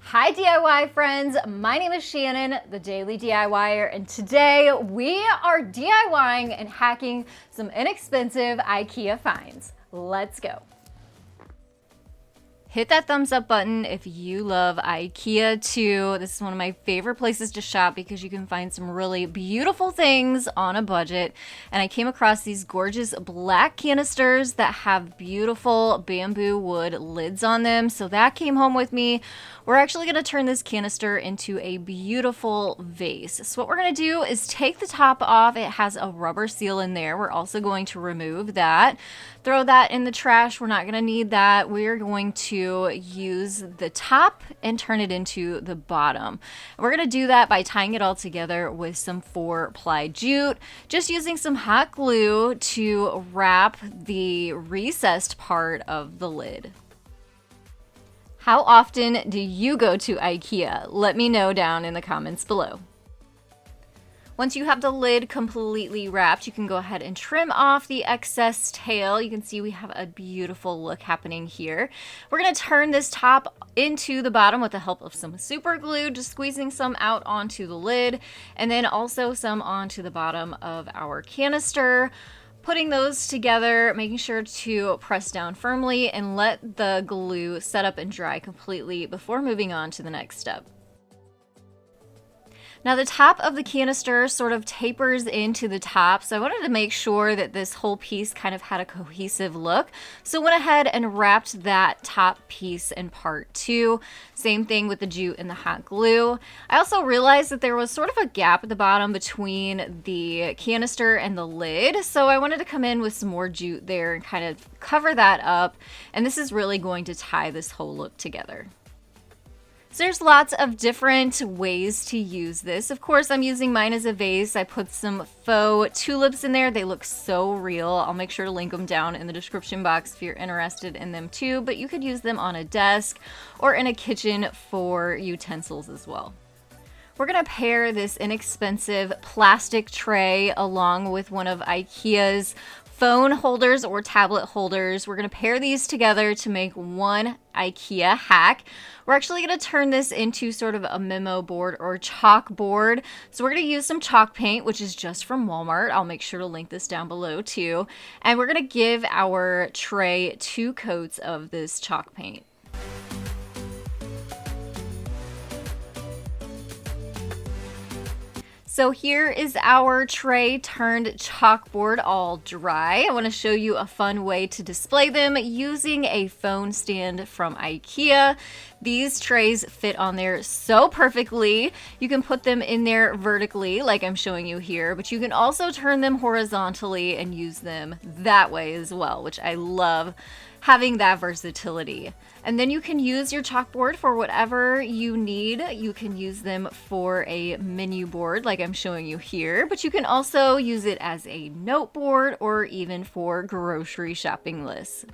Hi DIY friends, my name is Shannon, the Daily DIYer, and today we are DIYing and hacking some inexpensive IKEA finds. Let's go. Hit that thumbs up button if you love IKEA too. This is one of my favorite places to shop because you can find some really beautiful things on a budget. And I came across these gorgeous black canisters that have beautiful bamboo wood lids on them. So that came home with me. We're actually going to turn this canister into a beautiful vase. So what we're going to do is take the top off. It has a rubber seal in there. We're also going to remove that. Throw that in the trash. We're not going to need that. We're going to use the top and turn it into the bottom. We're going to do that by tying it all together with some 4-ply jute, just using some hot glue to wrap the recessed part of the lid. How often do you go to IKEA? Let me know down in the comments below. Once you have the lid completely wrapped, you can go ahead and trim off the excess tail. You can see we have a beautiful look happening here. We're going to turn this top into the bottom with the help of some super glue, just squeezing some out onto the lid and then also some onto the bottom of our canister. Putting those together, making sure to press down firmly and let the glue set up and dry completely before moving on to the next step. Now the top of the canister sort of tapers into the top, so I wanted to make sure that this whole piece kind of had a cohesive look. So I went ahead and wrapped that top piece in part too. Same thing with the jute and the hot glue. I also realized that there was sort of a gap at the bottom between the canister and the lid, so I wanted to come in with some more jute there and kind of cover that up, and this is really going to tie this whole look together. So there's lots of different ways to use this. Of course, I'm using mine as a vase. I put some faux tulips in there. They look so real. I'll make sure to link them down in the description box if you're interested in them too, but you could use them on a desk or in a kitchen for utensils as well. We're gonna pair this inexpensive plastic tray along with one of IKEA's phone holders or tablet holders. We're going to pair these together to make one IKEA hack. We're actually going to turn this into sort of a memo board or chalkboard. So we're going to use some chalk paint, which is just from Walmart. I'll make sure to link this down below too. And we're going to give our tray 2 coats of this chalk paint. So here is our tray turned chalkboard all dry. I want to show you a fun way to display them using a phone stand from IKEA. These trays fit on there so perfectly. You can put them in there vertically like I'm showing you here, but you can also turn them horizontally and use them that way as well, which I love having that versatility. And then you can use your chalkboard for whatever you need. You can use them for a menu board like I'm showing you here, but you can also use it as a note board or even for grocery shopping lists.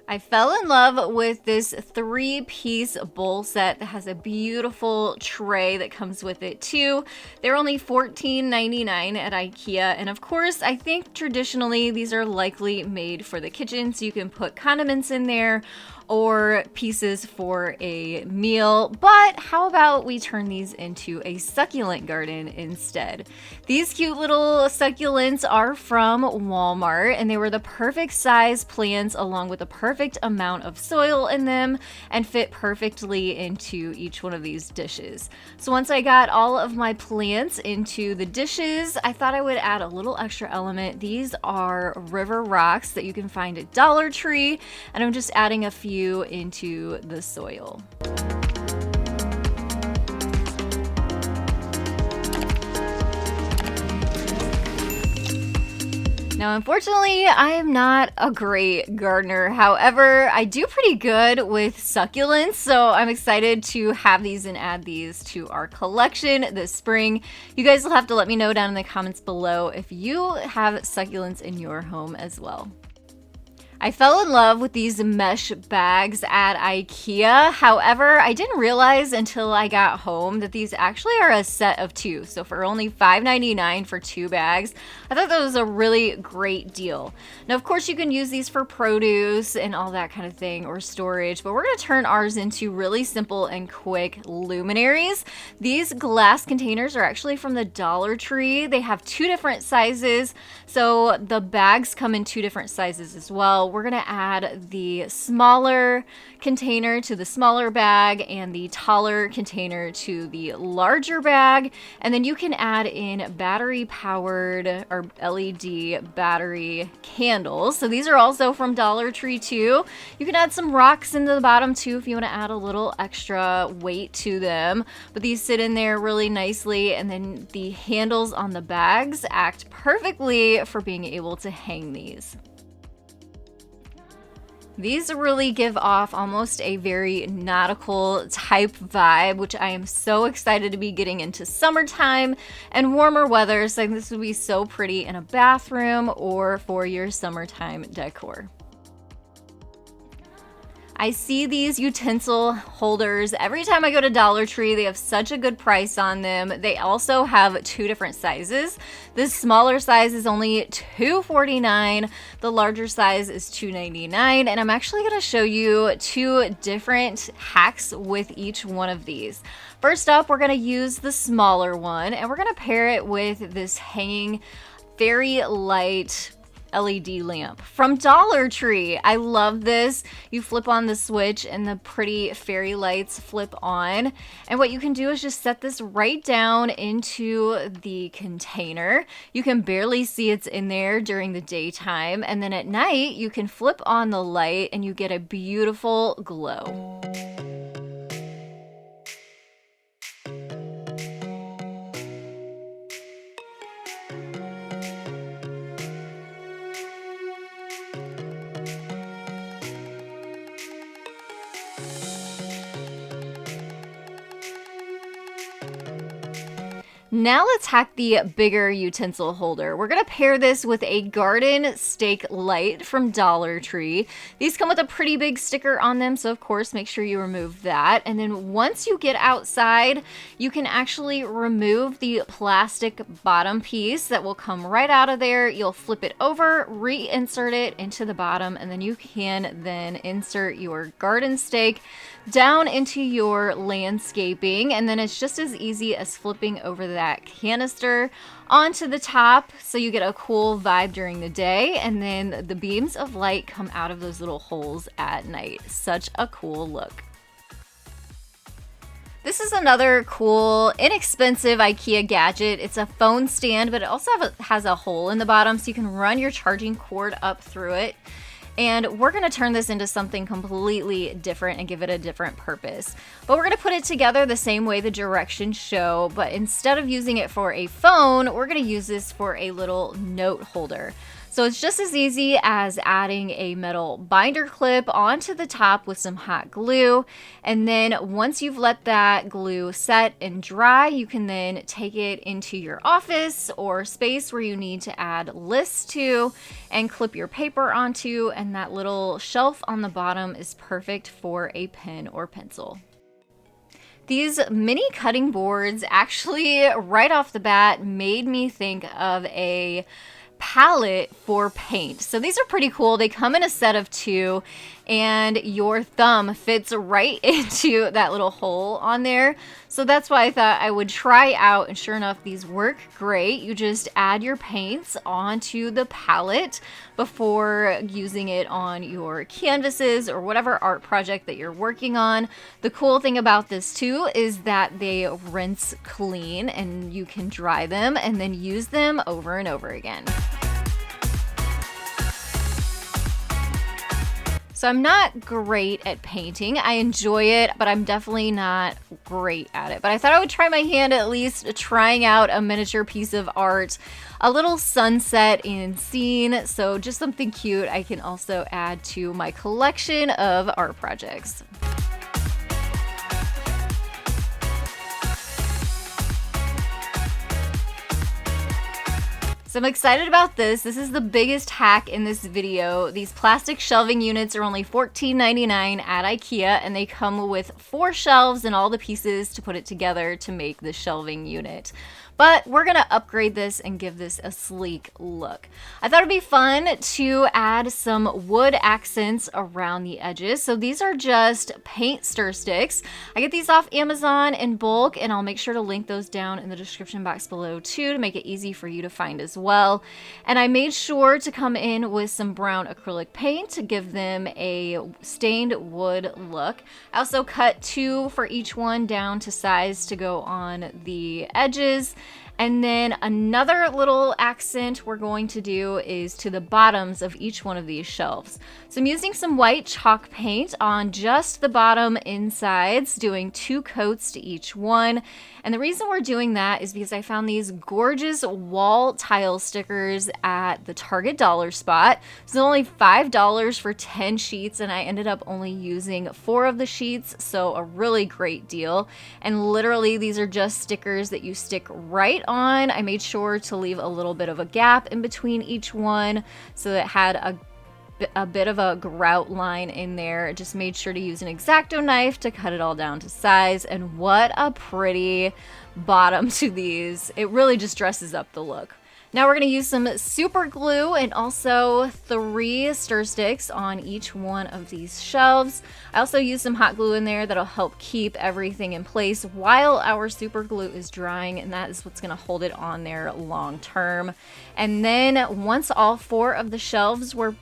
I fell in love with this 3-piece bowl set that has a beautiful tray that comes with it too. They're only $14.99 at IKEA, and of course I think traditionally these are likely made for the kitchen, so you can put condiments in there or pieces for a meal, but how about we turn these into a succulent garden instead? These cute little succulents are from Walmart, and they were the perfect size plants along with the perfect amount of soil in them and fit perfectly into each one of these dishes. So once I got all of my plants into the dishes, I thought I would add a little extra element. These are river rocks that you can find at Dollar Tree, and I'm just adding a few into the soil. Now, unfortunately, I am not a great gardener. However, I do pretty good with succulents, so I'm excited to have these and add these to our collection this spring. You guys will have to let me know down in the comments below if you have succulents in your home as well. I fell in love with these mesh bags at IKEA. However, I didn't realize until I got home that these actually are a set of two. So for only $5.99 for 2 bags, I thought that was a really great deal. Now, of course, you can use these for produce and all that kind of thing, or storage, but we're gonna turn ours into really simple and quick luminaries. These glass containers are actually from the Dollar Tree. They have 2 different sizes, so the bags come in 2 different sizes as well. We're gonna add the smaller container to the smaller bag and the taller container to the larger bag. And then you can add in battery powered or LED battery candles. So these are also from Dollar Tree too. You can add some rocks into the bottom too if you want to add a little extra weight to them. But these sit in there really nicely, and then the handles on the bags act perfectly for being able to hang these. These really give off almost a very nautical type vibe, which I am so excited to be getting into summertime and warmer weather. So this would be so pretty in a bathroom or for your summertime decor. I see these utensil holders every time I go to Dollar Tree. They have such a good price on them. They also have 2 different sizes. This smaller size is only $2.49. The larger size is $2.99. And I'm actually going to show you 2 different hacks with each one of these. First up, we're going to use the smaller one, and we're going to pair it with this hanging very light LED lamp from Dollar Tree. I love this. You flip on the switch and the pretty fairy lights flip on. And what you can do is just set this right down into the container. You can barely see it's in there during the daytime. And then at night, you can flip on the light and you get a beautiful glow. Now let's hack the bigger utensil holder. We're gonna pair this with a garden stake light from Dollar Tree. These come with a pretty big sticker on them, so of course make sure you remove that. And then once you get outside, you can actually remove the plastic bottom piece that will come right out of there. You'll flip it over, reinsert it into the bottom, and then you can then insert your garden stake down into your landscaping. And then it's just as easy as flipping over that canister onto the top, so you get a cool vibe during the day, and then the beams of light come out of those little holes at night. Such a cool look. This is another cool, inexpensive IKEA gadget. It's a phone stand, but it also has a hole in the bottom so you can run your charging cord up through it. And we're gonna turn this into something completely different and give it a different purpose. But we're gonna put it together the same way the directions show, but instead of using it for a phone, we're gonna use this for a little note holder. So it's just as easy as adding a metal binder clip onto the top with some hot glue. And then once you've let that glue set and dry, you can then take it into your office or space where you need to add lists to and clip your paper onto. And that little shelf on the bottom is perfect for a pen or pencil. These mini cutting boards actually right off the bat made me think of a palette for paint. So these are pretty cool. They come in a set of 2, and your thumb fits right into that little hole on there. So that's why I thought I would try out, and sure enough, these work great. You just add your paints onto the palette before using it on your canvases or whatever art project that you're working on. The cool thing about this too is that they rinse clean, and you can dry them and then use them over and over again. So I'm not great at painting. I enjoy it, but I'm definitely not great at it. But I thought I would try my hand at least trying out a miniature piece of art, a little sunset in scene. So just something cute I can also add to my collection of art projects. So I'm excited about this. This is the biggest hack in this video. These plastic shelving units are only $14.99 at IKEA, and they come with 4 shelves and all the pieces to put it together to make the shelving unit. But we're gonna upgrade this and give this a sleek look. I thought it'd be fun to add some wood accents around the edges. So these are just paint stir sticks. I get these off Amazon in bulk, and I'll make sure to link those down in the description box below too to make it easy for you to find as well. And I made sure to come in with some brown acrylic paint to give them a stained wood look. I also cut 2 for each one down to size to go on the edges. And then another little accent we're going to do is to the bottoms of each one of these shelves. So I'm using some white chalk paint on just the bottom insides, doing 2 coats to each one. And the reason we're doing that is because I found these gorgeous wall tile stickers at the Target dollar spot. It's only $5 for 10 sheets, and I ended up only using 4 of the sheets, so a really great deal. And literally these are just stickers that you stick right on. I made sure to leave a little bit of a gap in between each one so that it had a bit of a grout line in there. Just made sure to use an X-Acto knife to cut it all down to size, and what a pretty bottom to these. It really just dresses up the look. Now we're going to use some super glue and also 3 stir sticks on each one of these shelves. I also used some hot glue in there that'll help keep everything in place while our super glue is drying, and that is what's going to hold it on there long term. And then once all 4 of the shelves were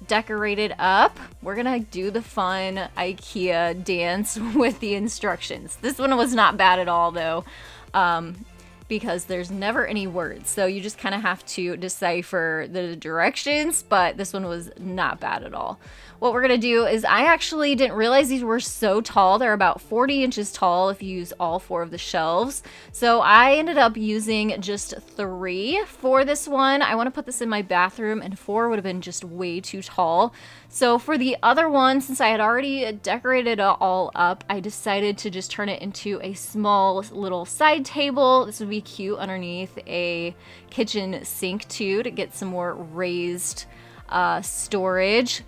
decorated up, we're gonna do the fun IKEA dance with the instructions. This one was not bad at all though, because there's never any words, so you just kind of have to decipher the directions, but this one was not bad at all. What we're gonna do is, I actually didn't realize these were so tall. They're about 40 inches tall if you use all 4 of the shelves. So I ended up using just 3 for this one. I want to put this in my bathroom, and 4 would have been just way too tall. So for the other one, since I had already decorated it all up, I decided to just turn it into a small little side table. This would be cute underneath a kitchen sink too, to get some more raised storage.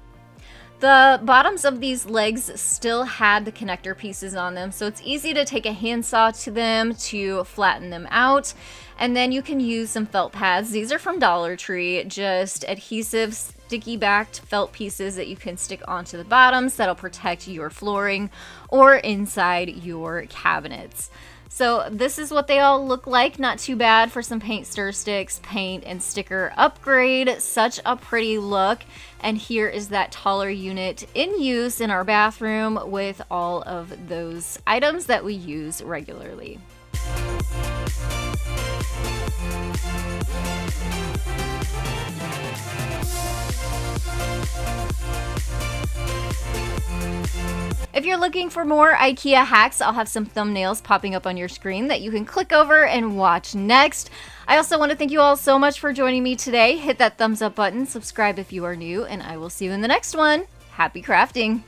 The bottoms of these legs still had the connector pieces on them, so it's easy to take a handsaw to them to flatten them out. And then you can use some felt pads. These are from Dollar Tree, just adhesive, sticky backed felt pieces that you can stick onto the bottoms that'll protect your flooring or inside your cabinets. So this is what they all look like. Not too bad for some paint stir sticks, paint and sticker upgrade. Such a pretty look. And here is that taller unit in use in our bathroom with all of those items that we use regularly. If you're looking for more IKEA hacks, I'll have some thumbnails popping up on your screen that you can click over and watch next. I also want to thank you all so much for joining me today. Hit that thumbs up button, subscribe if you are new, and I will see you in the next one. Happy crafting!